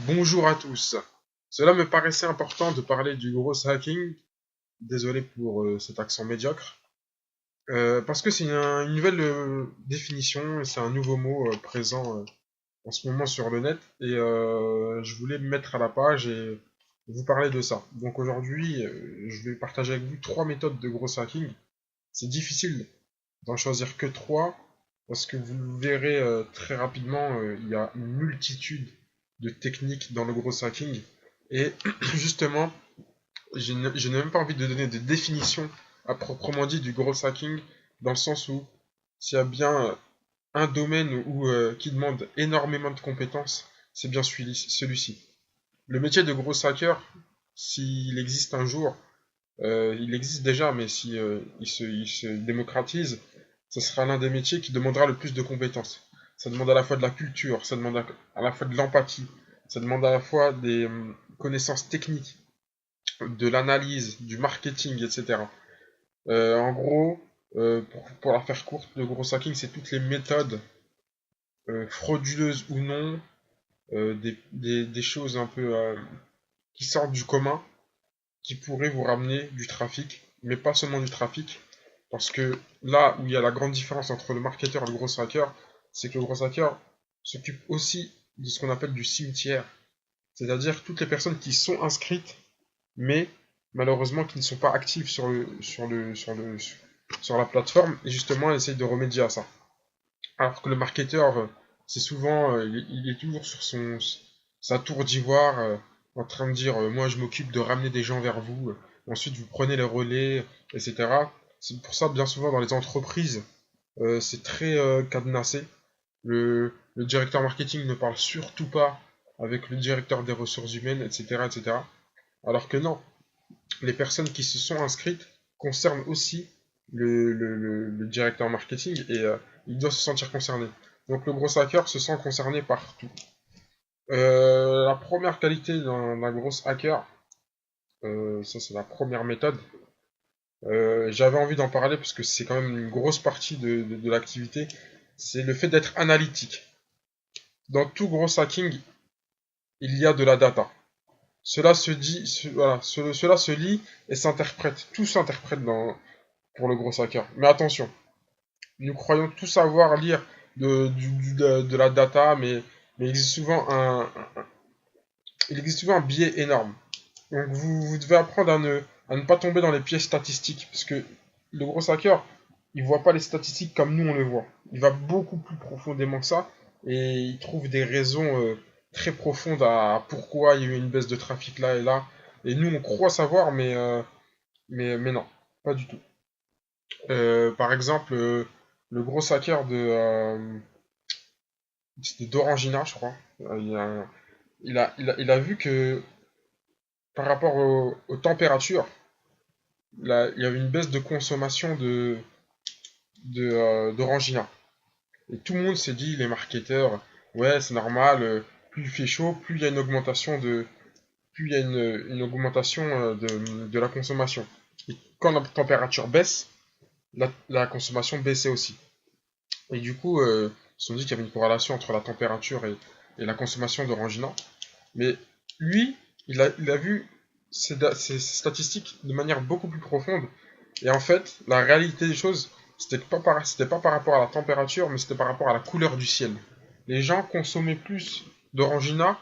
Bonjour à tous. Cela me paraissait important de parler du gros hacking, désolé pour cet accent médiocre, parce que c'est une nouvelle définition et c'est un nouveau mot présent en ce moment sur le net et je voulais me mettre à la page et vous parler de ça. Donc aujourd'hui, je vais partager avec vous trois méthodes de gros hacking. C'est difficile d'en choisir que trois parce que vous le verrez très rapidement, il y a une multitude de techniques dans le gros hacking. Et justement, je n'ai même pas envie de donner des définitions à proprement dit du gros hacking, dans le sens où s'il y a bien un domaine qui demande énormément de compétences, c'est bien celui-ci. Le métier de gros hacker, s'il existe un jour, il existe déjà, mais si il se démocratise, ce sera l'un des métiers qui demandera le plus de compétences. Ça demande à la fois de la culture, ça demande à la fois de l'empathie, ça demande à la fois des connaissances techniques, de l'analyse, du marketing, etc. En gros, pour la faire courte, le gros hacking, c'est toutes les méthodes, frauduleuses ou non, des choses un peu qui sortent du commun, qui pourraient vous ramener du trafic, mais pas seulement du trafic, parce que là où il y a la grande différence entre le marketeur et le gros hacker, c'est que le gros hacker s'occupe aussi de ce qu'on appelle du cimetière, c'est-à-dire toutes les personnes qui sont inscrites, mais malheureusement qui ne sont pas actives sur la plateforme, et justement elle essaye de remédier à ça. Alors que le marketeur, c'est souvent, il est toujours sur sa tour d'ivoire, en train de dire moi je m'occupe de ramener des gens vers vous, ensuite vous prenez les relais, etc. C'est pour ça, bien souvent, dans les entreprises, c'est très cadenassé. Le directeur marketing ne parle surtout pas avec le directeur des ressources humaines, etc., etc. Alors que non, les personnes qui se sont inscrites concernent aussi le directeur marketing et il doit se sentir concerné. Donc le gros hacker se sent concerné par tout. La première qualité d'un gros hacker, ça c'est la première méthode. J'avais envie d'en parler parce que c'est quand même une grosse partie de l'activité. C'est le fait d'être analytique. Dans tout gros hacking, il y a de la data. Cela se lit et s'interprète. Tout s'interprète pour le gros hacker. Mais attention, nous croyons tout savoir lire de la data, mais il existe souvent un biais énorme. Donc vous devez apprendre à ne pas tomber dans les pièges statistiques, parce que le gros hacker, il voit pas les statistiques comme nous on les voit. Il va beaucoup plus profondément que ça, et il trouve des raisons très profondes à pourquoi il y a eu une baisse de trafic là et là. Et nous on croit savoir, mais non, pas du tout. Par exemple, le gros hacker c'était d'Orangina, je crois. Il a vu que par rapport aux températures, il y avait une baisse de consommation d'Orangina. Et tout le monde s'est dit, les marketeurs, ouais, c'est normal, plus il fait chaud, plus il y a une augmentation de la consommation. Et quand la température baisse, la consommation baissait aussi. Et du coup, ils se sont dit qu'il y avait une corrélation entre la température et la consommation d'Orangina. Mais lui, il a vu ces statistiques de manière beaucoup plus profonde. Et en fait, la réalité des choses, c'était pas par rapport à la température, mais c'était par rapport à la couleur du ciel. Les gens consommaient plus d'orangina,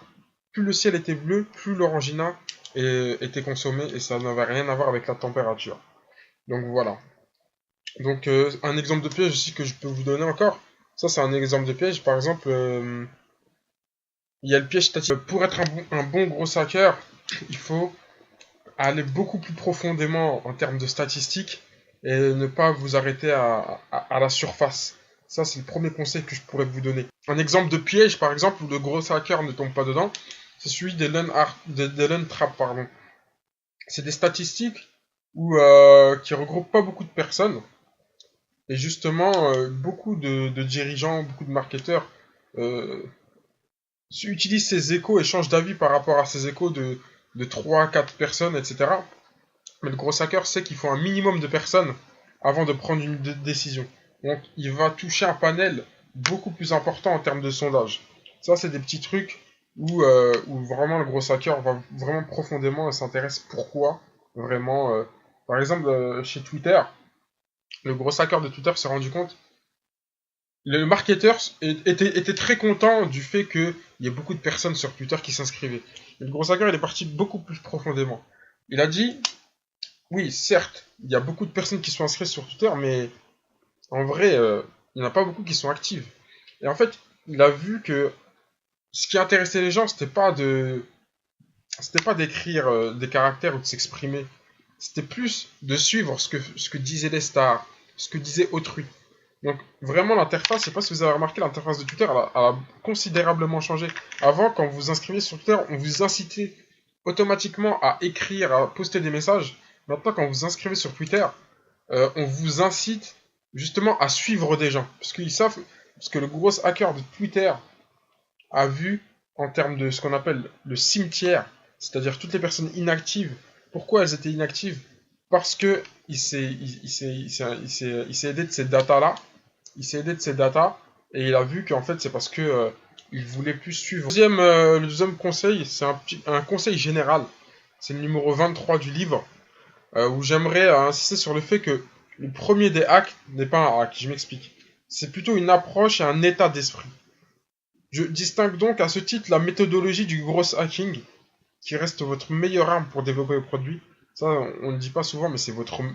plus le ciel était bleu, plus l'orangina était consommé, et ça n'avait rien à voir avec la température. Donc voilà. Donc un exemple de piège aussi que je peux vous donner encore, ça c'est un exemple de piège. Par exemple, il y a le piège statistique. Pour être un bon gros hacker, il faut aller beaucoup plus profondément en termes de statistiques et ne pas vous arrêter à la surface. Ça, c'est le premier conseil que je pourrais vous donner. Un exemple de piège, par exemple, où le gros hacker ne tombe pas dedans, c'est celui des Lun Trap, pardon. C'est des statistiques qui regroupent pas beaucoup de personnes. Et justement, beaucoup de dirigeants, beaucoup de marketeurs euh, utilisent ces échos et changent d'avis par rapport à ces échos de 3 4 personnes, etc. Mais le gros hacker sait qu'il faut un minimum de personnes avant de prendre une décision. Donc il va toucher un panel beaucoup plus important en termes de sondage. Ça, c'est des petits trucs où vraiment le gros hacker va vraiment profondément et s'intéresse pourquoi vraiment. Par exemple, chez Twitter, le gros hacker de Twitter s'est rendu compte, le marketeur était très content du fait qu'il y ait beaucoup de personnes sur Twitter qui s'inscrivaient. Et le gros hacker, il est parti beaucoup plus profondément. Il a dit, oui, certes, il y a beaucoup de personnes qui sont inscrites sur Twitter, mais en vrai, il n'y en a pas beaucoup qui sont actives. Et en fait, il a vu que ce qui intéressait les gens, c'était pas d'écrire des caractères ou de s'exprimer. C'était plus de suivre ce que disaient les stars, ce que disait autrui. Donc vraiment l'interface, je sais pas si vous avez remarqué, l'interface de Twitter, elle a considérablement changé. Avant, quand vous vous inscriviez sur Twitter, on vous incitait automatiquement à écrire, à poster des messages. Maintenant, quand vous vous inscrivez sur Twitter, on vous incite justement à suivre des gens. Parce qu'ils savent, parce que le gros hacker de Twitter a vu en termes de ce qu'on appelle le cimetière, c'est-à-dire toutes les personnes inactives. Pourquoi elles étaient inactives? Parce que il s'est aidé de ces datas-là. Il s'est aidé de ces datas et il a vu qu'en fait c'est parce que il voulait plus suivre. Le deuxième conseil, c'est un conseil général. C'est le numéro 23 du livre où j'aimerais insister sur le fait que le premier des hacks n'est pas un hack. Je m'explique. C'est plutôt une approche et un état d'esprit. Je distingue donc à ce titre la méthodologie du gros hacking, qui reste votre meilleure arme pour développer vos produits. Ça, on ne le dit pas souvent, mais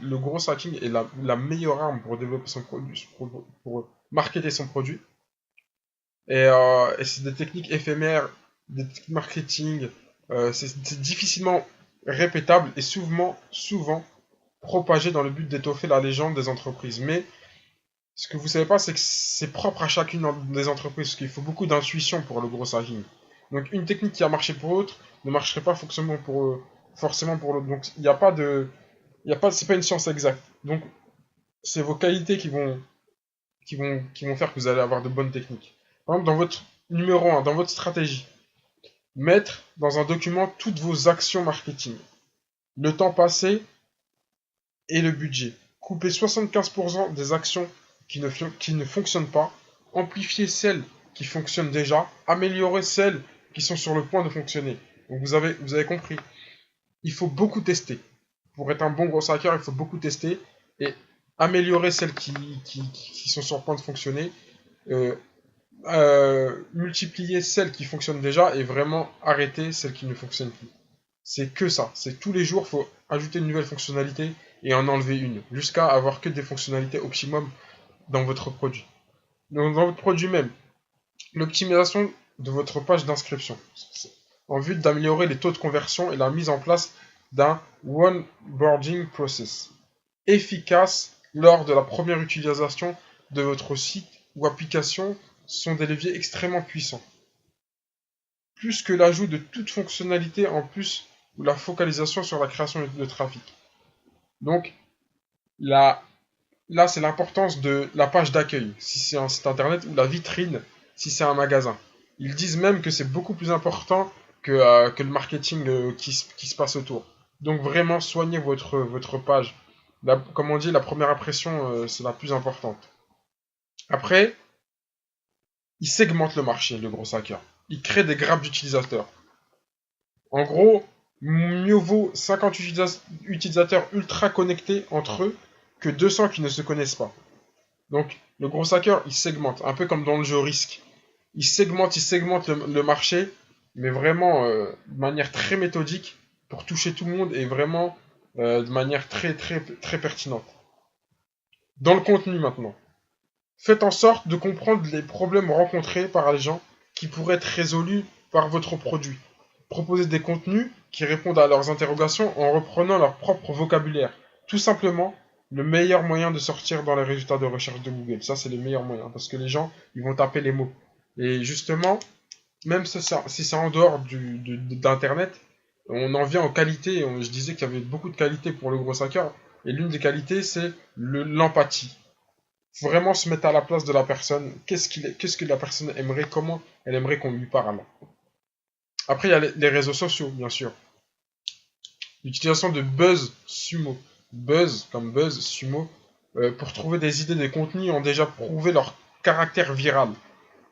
le gros hacking est la meilleure arme pour développer son produit, pour marketer son produit. Et c'est des techniques éphémères, des techniques marketing, c'est difficilement répétable et souvent propagé dans le but d'étoffer la légende des entreprises. Mais ce que vous savez pas, c'est que c'est propre à chacune des entreprises, parce qu'il faut beaucoup d'intuition pour le gros hacking. Donc une technique qui a marché pour l'autre ne marcherait pas forcément pour l'autre. Donc c'est pas une science exacte. Donc c'est vos qualités qui vont faire que vous allez avoir de bonnes techniques. Par exemple, dans votre numéro 1, dans votre stratégie, mettre dans un document toutes vos actions marketing, le temps passé et le budget. Couper 75% des actions qui ne fonctionnent pas, amplifier celles qui fonctionnent déjà, améliorer celles qui sont sur le point de fonctionner. Donc vous avez compris. Il faut beaucoup tester. Pour être un bon gros hacker, il faut beaucoup tester et améliorer celles qui sont sur le point de fonctionner, euh, multiplier celles qui fonctionnent déjà et vraiment arrêter celles qui ne fonctionnent plus. C'est que ça. C'est tous les jours, il faut ajouter une nouvelle fonctionnalité et en enlever une, jusqu'à avoir que des fonctionnalités optimum dans votre produit. Donc, dans votre produit même, l'optimisation de votre page d'inscription, en vue d'améliorer les taux de conversion et la mise en place d'un onboarding process efficace lors de la première utilisation de votre site ou application sont des leviers extrêmement puissants. Plus que l'ajout de toute fonctionnalité en plus ou la focalisation sur la création de trafic. Donc, là, c'est l'importance de la page d'accueil, si c'est un site internet, ou la vitrine, si c'est un magasin. Ils disent même que c'est beaucoup plus important que le marketing qui se passe autour. Donc vraiment, soignez votre page. Comme on dit, la première impression, c'est la plus importante. Après, il segmente le marché, le gros hacker. Il crée des grappes d'utilisateurs. En gros, mieux vaut 50 utilisateurs ultra connectés entre eux que 200 qui ne se connaissent pas. Donc, le gros hacker, il segmente, un peu comme dans le jeu Risk. Il segmente le marché, mais vraiment de manière très méthodique pour toucher tout le monde et vraiment de manière très pertinente. Dans le contenu maintenant, faites en sorte de comprendre les problèmes rencontrés par les gens qui pourraient être résolus par votre produit. Proposez des contenus qui répondent à leurs interrogations en reprenant leur propre vocabulaire. Tout simplement, le meilleur moyen de sortir dans les résultats de recherche de Google. Ça, c'est le meilleur moyen, parce que les gens, ils vont taper les mots. Et justement, même si c'est en dehors d'Internet, on en vient aux qualités. Je disais qu'il y avait beaucoup de qualités pour le gros hacker. Et l'une des qualités, c'est l'empathie. Faut vraiment se mettre à la place de la personne. Qu'est-ce que la personne aimerait, comment elle aimerait qu'on lui parle. Après, il y a les réseaux sociaux, bien sûr. L'utilisation de buzz sumo. Buzz, comme buzz sumo, pour trouver des idées de contenu ont déjà prouvé leur caractère viral.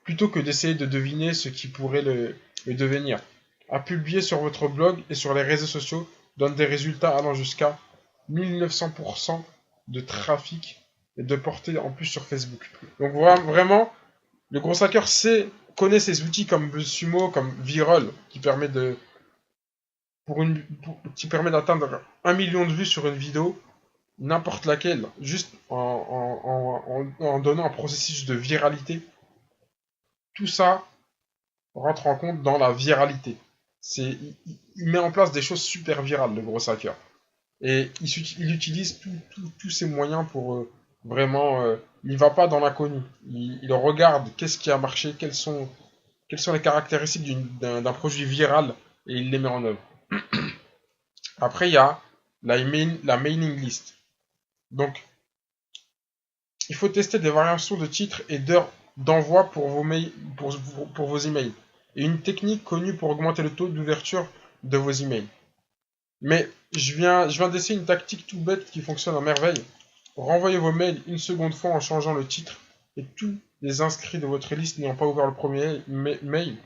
plutôt que d'essayer de deviner ce qui pourrait le devenir. À publier sur votre blog et sur les réseaux sociaux donne des résultats allant jusqu'à 1900% de trafic et de portée en plus sur Facebook. Donc vraiment, le gros hacker connaît ces outils comme Sumo, comme Viral, qui permet qui permet d'atteindre 1 million de vues sur une vidéo, n'importe laquelle, juste en donnant un processus de viralité. Tout ça rentre en compte dans la viralité. Il met en place des choses super virales, le gros hacker. Et il utilise tous ces moyens pour vraiment... il ne va pas dans l'inconnu. Il regarde qu'est-ce qui a marché, quelles sont les caractéristiques d'un produit viral, et il les met en œuvre. Après, il y a la mailing list. Donc, il faut tester des variations de titres et d'heures d'envoi pour vos emails. Et une technique connue pour augmenter le taux d'ouverture de vos emails. Mais je viens d'essayer une tactique tout bête qui fonctionne à merveille. Renvoyez vos mails une seconde fois en changeant le titre et tous les inscrits de votre liste n'ayant pas ouvert le premier mail.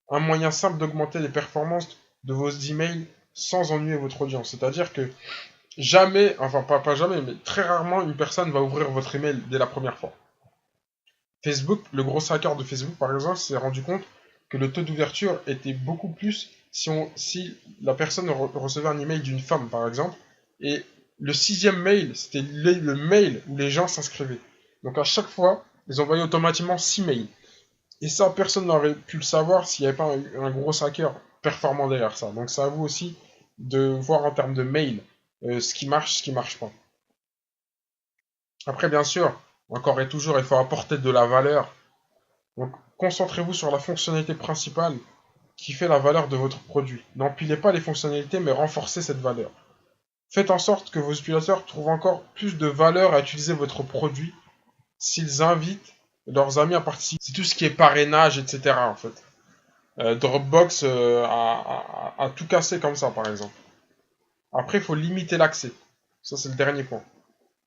Un moyen simple d'augmenter les performances de vos emails sans ennuyer votre audience. C'est-à-dire que jamais, enfin pas jamais, mais très rarement une personne va ouvrir votre email dès la première fois. Facebook, le gros hacker de Facebook par exemple, s'est rendu compte que le taux d'ouverture était beaucoup plus si la personne recevait un email d'une femme par exemple, et le 6e mail, c'était le mail où les gens s'inscrivaient. Donc à chaque fois, ils envoyaient automatiquement 6 mails. Et ça, personne n'aurait pu le savoir s'il n'y avait pas un gros hacker performant derrière ça. Donc c'est à vous aussi de voir en termes de mail ce qui marche pas. Après, bien sûr, encore et toujours, il faut apporter de la valeur. Donc concentrez-vous sur la fonctionnalité principale qui fait la valeur de votre produit. N'empilez pas les fonctionnalités, mais renforcez cette valeur. Faites en sorte que vos utilisateurs trouvent encore plus de valeur à utiliser votre produit s'ils invitent leurs amis à participer. C'est tout ce qui est parrainage, etc. en fait. Dropbox a tout cassé comme ça, par exemple. Après, il faut limiter l'accès. Ça, c'est le dernier point.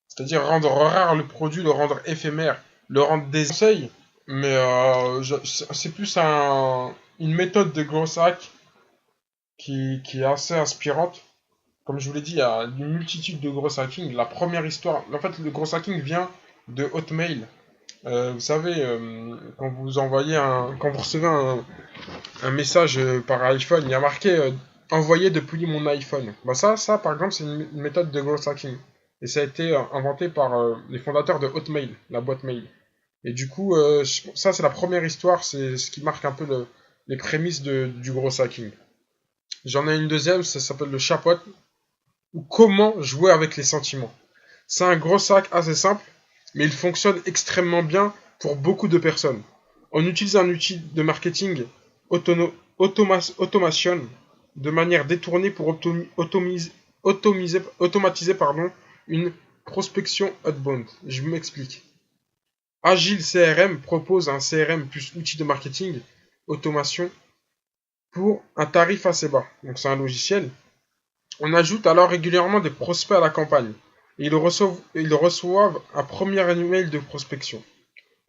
C'est-à-dire rendre rare le produit, le rendre éphémère, le rendre des conseils. Mais c'est plus une méthode de gros hack qui est assez inspirante. Comme je vous l'ai dit, il y a une multitude de gros hacking. La première histoire, en fait, le gros hacking vient de Hotmail. Vous savez, quand vous recevez un message par iPhone, il y a marqué envoyé depuis mon iPhone. Bah ça par exemple, c'est une méthode de growth hacking. Et ça a été inventé par les fondateurs de Hotmail, la boîte mail. Et du coup, ça c'est la première histoire, c'est ce qui marque un peu les prémices du growth hacking. J'en ai une deuxième, ça s'appelle le Chapote, ou comment jouer avec les sentiments. C'est un gros hack assez simple, mais il fonctionne extrêmement bien pour beaucoup de personnes. On utilise un outil de marketing automation de manière détournée pour automatiser une prospection outbound. Je m'explique. Agile CRM propose un CRM plus outil de marketing automation pour un tarif assez bas. Donc c'est un logiciel. On ajoute alors régulièrement des prospects à la campagne. Et ils reçoivent un premier email de prospection.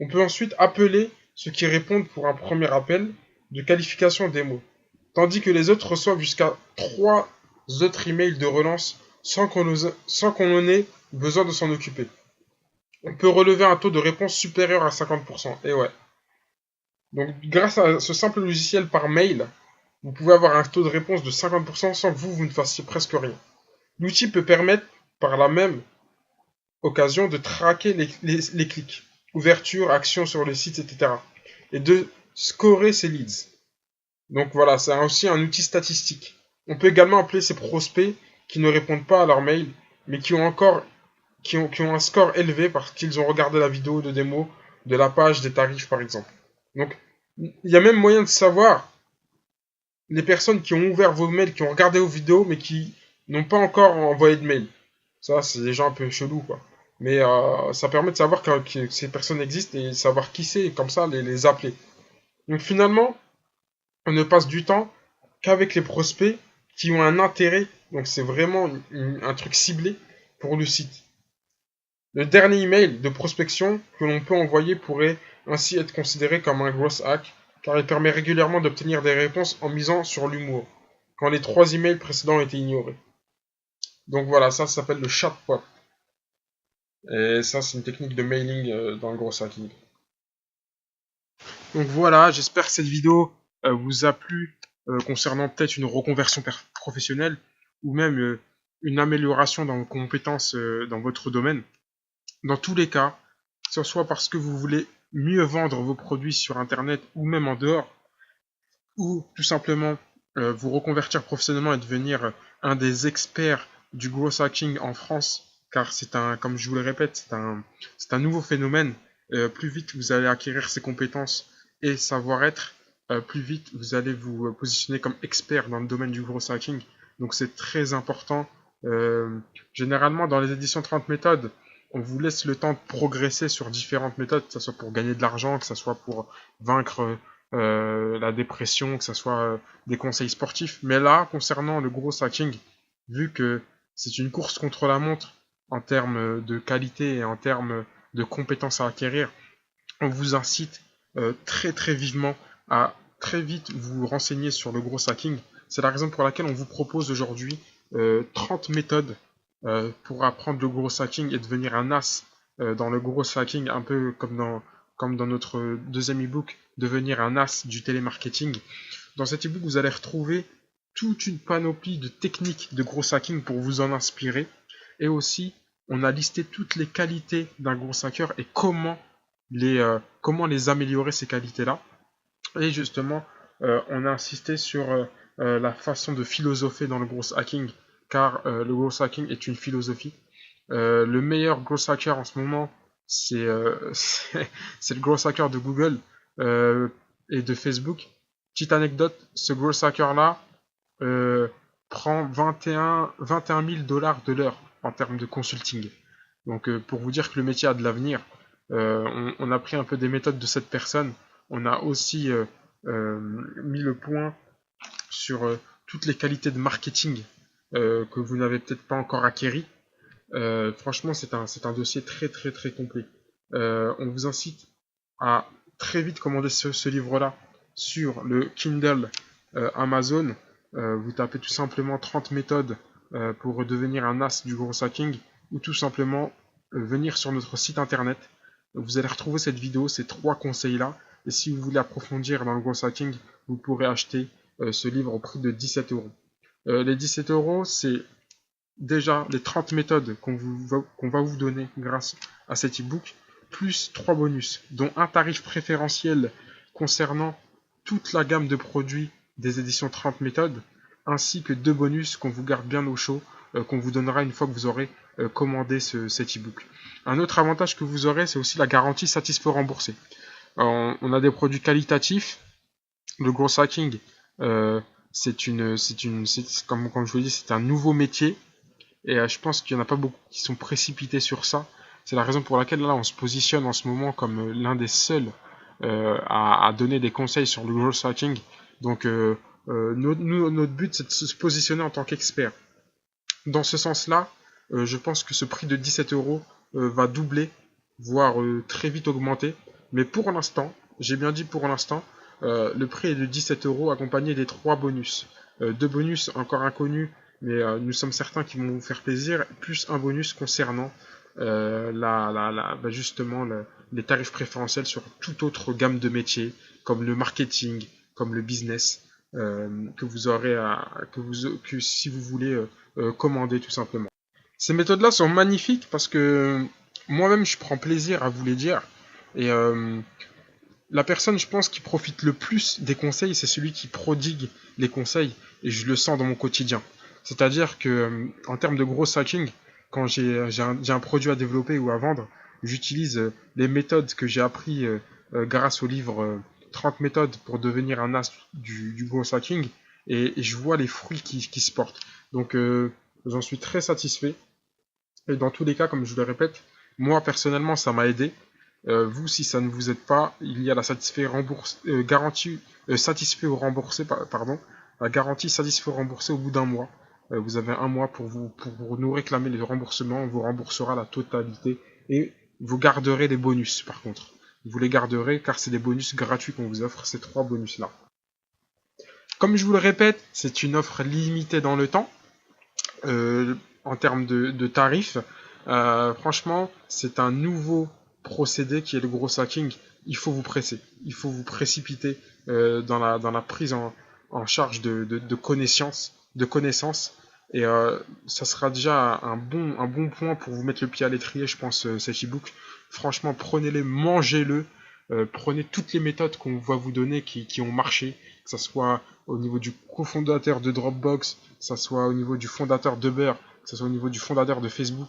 On peut ensuite appeler ceux qui répondent pour un premier appel de qualification démo, tandis que les autres reçoivent jusqu'à 3 autres emails de relance sans qu'on en ait besoin de s'en occuper. On peut relever un taux de réponse supérieur à 50%. Et ouais. Donc grâce à ce simple logiciel par mail, vous pouvez avoir un taux de réponse de 50% sans que vous ne fassiez presque rien. L'outil peut permettre par la même occasion de traquer les clics, ouverture, action sur le site, etc. Et de scorer ses leads. Donc voilà, c'est aussi un outil statistique. On peut également appeler ces prospects qui ne répondent pas à leur mail, mais qui ont un score élevé parce qu'ils ont regardé la vidéo de démo de la page des tarifs par exemple. Donc il y a même moyen de savoir les personnes qui ont ouvert vos mails, qui ont regardé vos vidéos, mais qui n'ont pas encore envoyé de mail. Ça, c'est des gens un peu chelous, quoi. Mais ça permet de savoir que ces personnes existent et savoir qui c'est, et comme ça, les appeler. Donc finalement, on ne passe du temps qu'avec les prospects qui ont un intérêt. Donc c'est vraiment un truc ciblé pour le site. Le dernier email de prospection que l'on peut envoyer pourrait ainsi être considéré comme un gross hack, car il permet régulièrement d'obtenir des réponses en misant sur l'humour, quand les 3 emails précédents ont été ignorés. Donc voilà, ça s'appelle le chatbot. Et ça, c'est une technique de mailing dans le gros hacking. Donc voilà, j'espère que cette vidéo vous a plu concernant peut-être une reconversion professionnelle ou même une amélioration dans vos compétences dans votre domaine. Dans tous les cas, que ce soit parce que vous voulez mieux vendre vos produits sur Internet ou même en dehors, ou tout simplement vous reconvertir professionnellement et devenir un des experts du growth hacking en France, car c'est un, comme je vous le répète, c'est un nouveau phénomène. Plus vite vous allez acquérir ces compétences et savoir-être, plus vite vous allez vous positionner comme expert dans le domaine du growth hacking. Donc c'est très important. Généralement dans les éditions 30 méthodes, on vous laisse le temps de progresser sur différentes méthodes, que ce soit pour gagner de l'argent, que ce soit pour vaincre la dépression, que ce soit des conseils sportifs. Mais là, concernant le gros hacking, vu que c'est une course contre la montre en termes de qualité et en termes de compétences à acquérir, on vous incite très très vivement à très vite vous renseigner sur le gros hacking. C'est la raison pour laquelle on vous propose aujourd'hui 30 méthodes pour apprendre le gros hacking et devenir un as dans le gros hacking, un peu comme dans notre deuxième e-book, devenir un as du télémarketing. Dans cet e-book, vous allez retrouver toute une panoplie de techniques de gros hacking pour vous en inspirer. Et aussi, on a listé toutes les qualités d'un gros hacker et comment les améliorer, ces qualités-là. Et justement, on a insisté sur la façon de philosopher dans le gros hacking, car le gros hacking est une philosophie. Le meilleur gros hacker en ce moment, c'est le gros hacker de Google et de Facebook. Petite anecdote, ce gros hacker-là prend 21 000 $ de l'heure en termes de consulting. Donc pour vous dire que le métier a de l'avenir, on a pris un peu des méthodes de cette personne. On a aussi mis le point sur toutes les qualités de marketing que vous n'avez peut-être pas encore acquéries. Franchement, c'est un dossier très très très complet. On vous incite à très vite commander ce livre-là sur le Kindle Amazon. Vous tapez tout simplement 30 méthodes pour devenir un as du gros hacking, ou tout simplement venir sur notre site internet. Vous allez retrouver cette vidéo, ces 3 conseils-là. Et si vous voulez approfondir dans le gros hacking, vous pourrez acheter ce livre au prix de 17 €. Les 17 €, c'est déjà les 30 méthodes qu'on va vous donner grâce à cet e-book, plus 3 bonus, dont un tarif préférentiel concernant toute la gamme de produits des éditions 30 méthodes, ainsi que 2 bonus qu'on vous garde bien au chaud, qu'on vous donnera une fois que vous aurez commandé cet e-book. Un autre avantage que vous aurez, c'est aussi la garantie satisfait remboursé. On a des produits qualitatifs. Le gros hacking, comme je vous l'ai dit, c'est un nouveau métier. Et je pense qu'il n'y en a pas beaucoup qui sont précipités sur ça. C'est la raison pour laquelle là on se positionne en ce moment comme l'un des seuls à donner des conseils sur le growth hacking. Donc notre but, c'est de se positionner en tant qu'expert. Dans ce sens-là, je pense que ce prix de 17 € va doubler, voire très vite augmenter. Mais pour l'instant, j'ai bien dit pour l'instant, le prix est de 17 € accompagné des 3 bonus. 2 bonus encore inconnus, mais nous sommes certains qu'ils vont vous faire plaisir, plus un bonus concernant justement les tarifs préférentiels sur toute autre gamme de métiers, comme le marketing, comme le business, que vous aurez que si vous voulez commander tout simplement. Ces méthodes-là sont magnifiques parce que moi-même je prends plaisir à vous les dire, et la personne, je pense, qui profite le plus des conseils, c'est celui qui prodigue les conseils, et je le sens dans mon quotidien. C'est-à-dire que, en termes de gros hacking, quand j'ai un produit à développer ou à vendre, j'utilise les méthodes que j'ai appris grâce au livre 30 méthodes pour devenir un as du gros hacking, et je vois les fruits qui se portent. Donc, j'en suis très satisfait. Et dans tous les cas, comme je le répète, moi personnellement, ça m'a aidé. Vous, si ça ne vous aide pas, il y a la garantie satisfait ou remboursé, pardon, la garantie satisfait ou remboursé au bout d'un mois. Vous avez un mois pour nous réclamer le remboursement, on vous remboursera la totalité et vous garderez les bonus par contre. Vous les garderez car c'est des bonus gratuits qu'on vous offre, ces 3 bonus-là. Comme je vous le répète, c'est une offre limitée dans le temps. En termes de tarifs, franchement, c'est un nouveau procédé qui est le gros hacking. Il faut vous presser, il faut vous précipiter dans la prise en charge de connaissances, et ça sera déjà un bon point pour vous mettre le pied à l'étrier, je pense, cet ebook. Franchement, prenez-les, mangez-le, prenez toutes les méthodes qu'on va vous donner qui ont marché, que ce soit au niveau du cofondateur de Dropbox, que ce soit au niveau du fondateur d'Uber, que ce soit au niveau du fondateur de Facebook.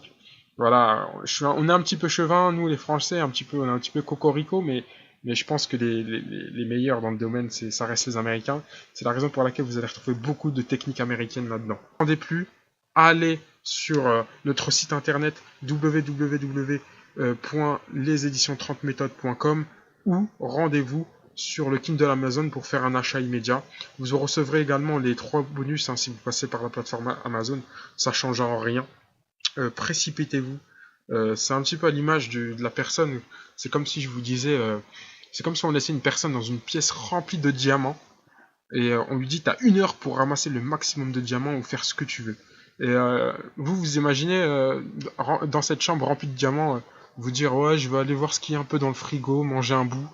Voilà, on est un petit peu chevin, nous les Français, on est un petit peu cocorico, mais je pense que les meilleurs dans le domaine, ça reste les Américains. C'est la raison pour laquelle vous allez retrouver beaucoup de techniques américaines là-dedans. N'attendez plus, allez sur notre site internet www.leséditions30méthodes.com ou rendez-vous sur le Kindle Amazon pour faire un achat immédiat. Vous recevrez également les 3 bonus si vous passez par la plateforme Amazon, ça ne change en rien. Précipitez-vous. C'est un petit peu à l'image de la personne. C'est comme si je vous disais, c'est comme si on laissait une personne dans une pièce remplie de diamants et on lui dit t'as 1 heure pour ramasser le maximum de diamants ou faire ce que tu veux. Et vous imaginez dans cette chambre remplie de diamants, vous dire ouais je vais aller voir ce qu'il y a un peu dans le frigo, manger un bout,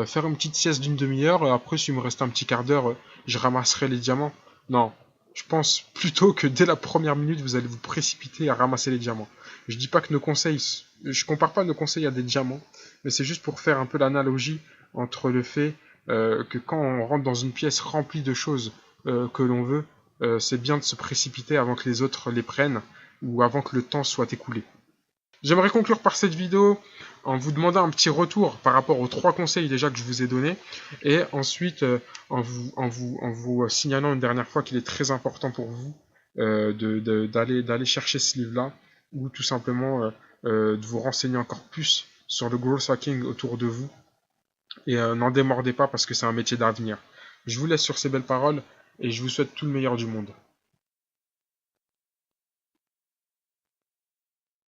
faire une petite sieste d'une demi-heure, après s'il me reste un petit quart d'heure, je ramasserai les diamants. Non. Je pense plutôt que dès la première minute, vous allez vous précipiter à ramasser les diamants. Je dis pas que nos conseils, je compare pas nos conseils à des diamants, mais c'est juste pour faire un peu l'analogie entre le fait que quand on rentre dans une pièce remplie de choses que l'on veut, c'est bien de se précipiter avant que les autres les prennent ou avant que le temps soit écoulé. J'aimerais conclure par cette vidéo en vous demandant un petit retour par rapport aux 3 conseils déjà que je vous ai donnés et ensuite en vous signalant une dernière fois qu'il est très important pour vous d'aller chercher ce livre-là ou tout simplement de vous renseigner encore plus sur le growth hacking autour de vous et n'en démordez pas parce que c'est un métier d'avenir. Je vous laisse sur ces belles paroles et je vous souhaite tout le meilleur du monde.